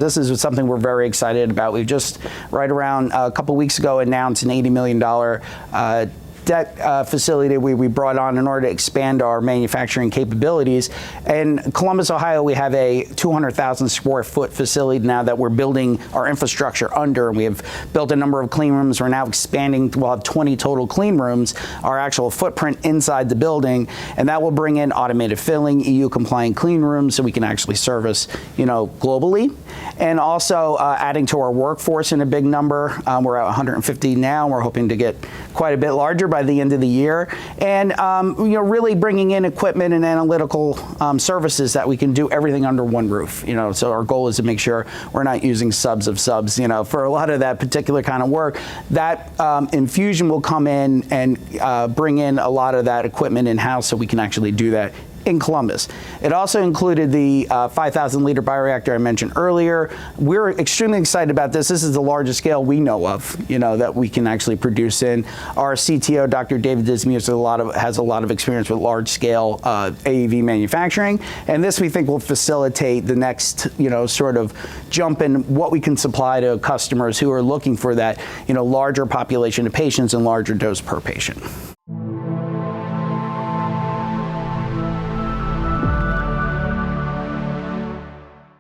This is something we're very excited about. We've just, right around a couple weeks ago, announced an $80 million debt facility we brought on in order to expand our manufacturing capabilities. In Columbus, Ohio, we have a 200,000 square foot facility now that we're building our infrastructure under. We have built a number of clean rooms. We're now expanding. We'll have 20 total clean rooms, our actual footprint inside the building, and that will bring in automated filling, EU compliant clean rooms, so we can actually service, globally. And also adding to our workforce in a big number. We're at 150 now. We're hoping to get quite a bit larger by the end of the year, and really bringing in equipment and analytical services that we can do everything under one roof. So our goal is to make sure we're not using subs of subs. For a lot of that particular kind of work, that infusion will come in and bring in a lot of that equipment in-house, so we can actually do that in Columbus. It also included the 5,000 liter bioreactor I mentioned earlier. We're extremely excited about this. This is the largest scale we know of, that we can actually produce in. Our CTO, Dr. David Dismuth, has a lot of experience with large scale AAV manufacturing, and this we think will facilitate the next, sort of jump in what we can supply to customers who are looking for that, larger population of patients and larger dose per patient.